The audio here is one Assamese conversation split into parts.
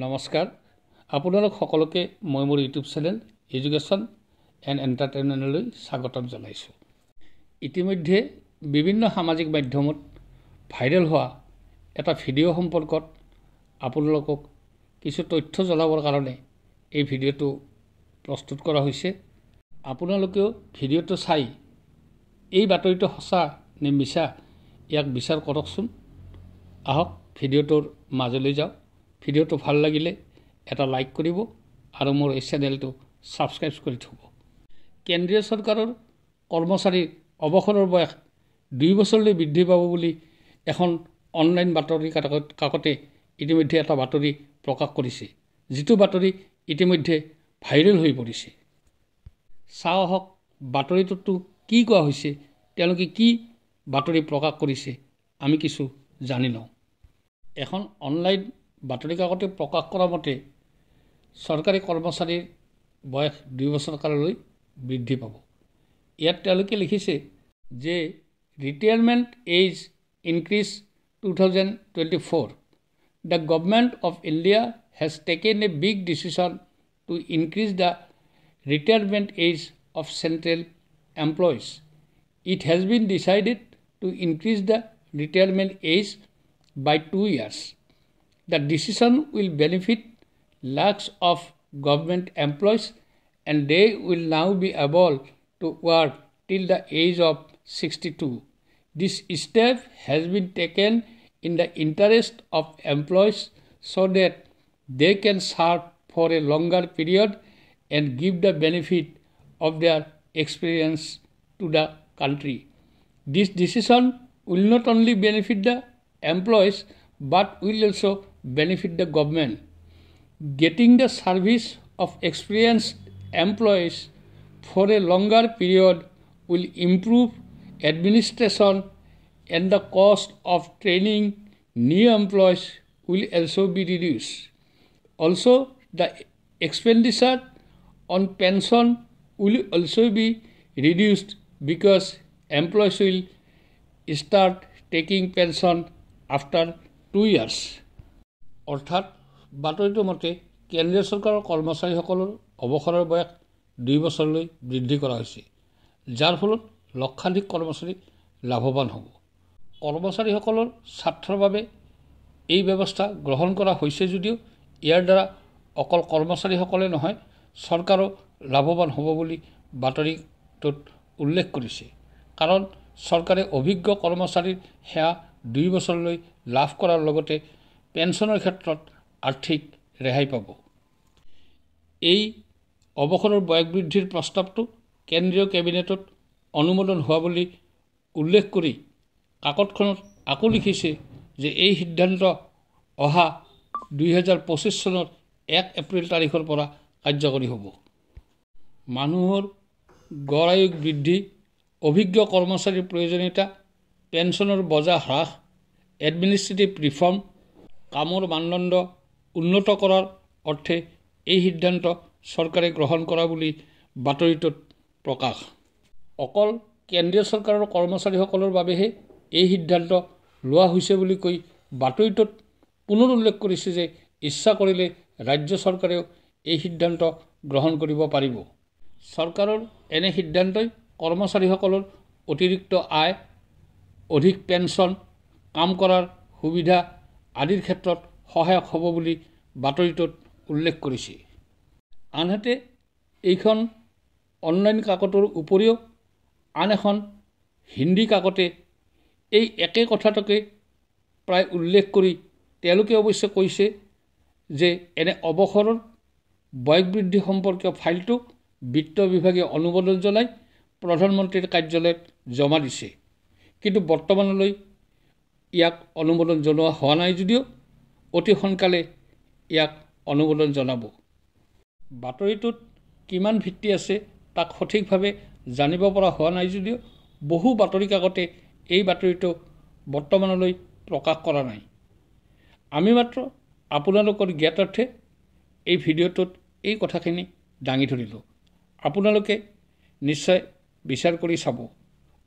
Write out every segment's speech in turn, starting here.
নমস্কাৰ আপোনালোক সকলোকে মই মোৰ ইউটিউব চেনেল এডুকেশ্যন এণ্ড এণ্টাৰটেইনমেণ্টলৈ স্বাগতম জনাইছোঁ। ইতিমধ্যে বিভিন্ন সামাজিক মাধ্যমত ভাইৰেল হোৱা এটা ভিডিঅ' সম্পৰ্কত আপোনালোকক কিছু তথ্য জনাবৰ কাৰণে এই ভিডিঅ'টো প্ৰস্তুত কৰা হৈছে। আপোনালোকেও ভিডিঅ'টো চাই এই বাতৰিটো সঁচা নে মিছা ইয়াক বিচাৰ কৰকচোন। আহক ভিডিঅ'টোৰ মাজলৈ যাওঁ। ভিডিঅ'টো ভাল লাগিলে এটা লাইক কৰিব আৰু মোৰ এই চেনেলটো ছাবস্ক্ৰাইব কৰি থ'ব। কেন্দ্ৰীয় চৰকাৰৰ কৰ্মচাৰীৰ অৱসৰৰ বয়স 2 বছৰলৈ বৃদ্ধি পাব বুলি এখন অনলাইন বাতৰি কাকতে ইতিমধ্যে এটা বাতৰি প্ৰকাশ কৰিছে, যিটো বাতৰি ইতিমধ্যে ভাইৰেল হৈ পৰিছে। চাওঁ আহক বাতৰিটোতো কি কোৱা হৈছে, তেওঁলোকে কি বাতৰি প্ৰকাশ কৰিছে আমি কিছু জানি লওঁ। এখন অনলাইন বাতৰি কাকতে প্ৰকাশ কৰা মতে চৰকাৰী কৰ্মচাৰীৰ বয়স 2 বছৰ কাললৈ বৃদ্ধি পাব। ইয়াত তেওঁলোকে লিখিছে যে retirement age increase 2024. The government of India has taken a big decision to increase the retirement age of central employees. It has been decided to increase the retirement age by 2 years. The decision will benefit lakhs of government employees and they will now be able to work till the age of 62. This step has been taken in the interest of employees so that they can serve for a longer period and give the benefit of their experience to the country. This decision will not only benefit the employees but will also benefit the government. Getting the service of experienced employees for a longer period will improve administration and the cost of training new employees will also be reduced. Also, the expenditure on pension will also be reduced because employees will start taking pension after 2 years. অৰ্থাৎ বাতৰিটোৰ মতে কেন্দ্ৰীয় চৰকাৰৰ কৰ্মচাৰীসকলৰ অৱসৰৰ বয়স 2 বছৰলৈ বৃদ্ধি কৰা হৈছে, যাৰ ফলত লক্ষাধিক কৰ্মচাৰী লাভৱান হ'ব। কৰ্মচাৰীসকলৰ স্বাৰ্থৰ বাবে এই ব্যৱস্থা গ্ৰহণ কৰা হৈছে যদিও ইয়াৰ দ্বাৰা অকল কৰ্মচাৰীসকলে নহয় চৰকাৰো লাভৱান হ'ব বুলি বাতৰিটোত উল্লেখ কৰিছে। কাৰণ চৰকাৰে অভিজ্ঞ কৰ্মচাৰীৰ সেৱা 2 বছৰলৈ লাভ কৰাৰ লগতে পেঞ্চনৰ ক্ষেত্ৰত আৰ্থিক ৰেহাই পাব। এই অৱসৰৰ বয়স বৃদ্ধিৰ প্ৰস্তাৱটো কেন্দ্ৰীয় কেবিনেটত অনুমোদন হোৱা বুলি উল্লেখ কৰি কাকতখনত আকৌ লিখিছে যে এই সিদ্ধান্ত অহা 2025 চনৰ 1 এপ্ৰিল তাৰিখৰ পৰা কাৰ্যকৰী হ'ব। মানুহৰ গড় আয়ু বৃদ্ধি, অভিজ্ঞ কৰ্মচাৰীৰ প্ৰয়োজনীয়তা, পেঞ্চনৰ বজা হ্ৰাস, এডমিনিষ্ট্ৰেটিভ ৰিফৰ্ম, কামৰ মানদণ্ড উন্নত কৰাৰ অৰ্থে এই সিদ্ধান্ত চৰকাৰে গ্ৰহণ কৰা বুলি বাতৰিটোত প্ৰকাশ। অকল কেন্দ্ৰীয় চৰকাৰৰ কৰ্মচাৰীসকলৰ বাবেহে এই সিদ্ধান্ত লোৱা হৈছে বুলি কৈ বাতৰিটোত পুনৰ উল্লেখ কৰিছে যে ইচ্ছা কৰিলে ৰাজ্য চৰকাৰেও এই সিদ্ধান্ত গ্ৰহণ কৰিব পাৰিব। চৰকাৰৰ এনে সিদ্ধান্তই কৰ্মচাৰীসকলৰ অতিৰিক্ত আয়, অধিক পেঞ্চন, কাম কৰাৰ সুবিধা আদিৰ ক্ষেত্ৰত সহায়ক হ'ব বুলি বাতৰিটোত উল্লেখ কৰিছে। আনহাতে এইখন অনলাইন কাকতৰ উপৰিও আন এখন হিন্দী কাকতে এই একে কথাটোকে প্ৰায় উল্লেখ কৰি তেওঁলোকে অৱশ্যে কৈছে যে এনে অৱসৰৰ বয়স বৃদ্ধি সম্পৰ্কীয় ফাইলটো বিত্ত বিভাগে অনুমোদন জনাই প্ৰধানমন্ত্ৰীৰ কাৰ্যালয়ত জমা দিছে, কিন্তু বৰ্তমানলৈ ইয়াক অনুমোদন জনোৱা হোৱা নাই যদিও অতি সোনকালে ইয়াক অনুমোদন জনাব। বাতৰিটোত কিমান ভিত্তি আছে তাক সঠিকভাৱে জানিব পৰা হোৱা নাই যদিও বহু বাতৰি কাকতে এই বাতৰিটো বৰ্তমানলৈ প্ৰকাশ কৰা নাই। আমি মাত্ৰ আপোনালোকৰ জ্ঞাতাৰ্থে এই ভিডিঅ'টোত এই কথাখিনি দাঙি ধৰিলোঁ। আপোনালোকে নিশ্চয় বিচাৰ কৰি চাব।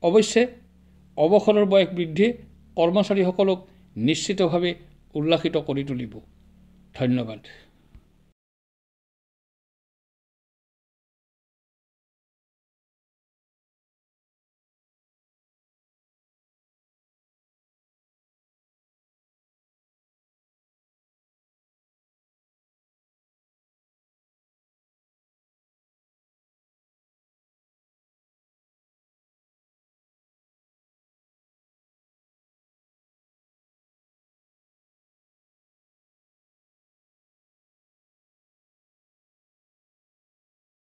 অৱশ্যে অৱসৰৰ বয়স বৃদ্ধিয়ে কৰ্মচাৰীসকলক নিশ্চিতভাৱে উল্লাসিত কৰি তুলিব। ধন্যবাদ।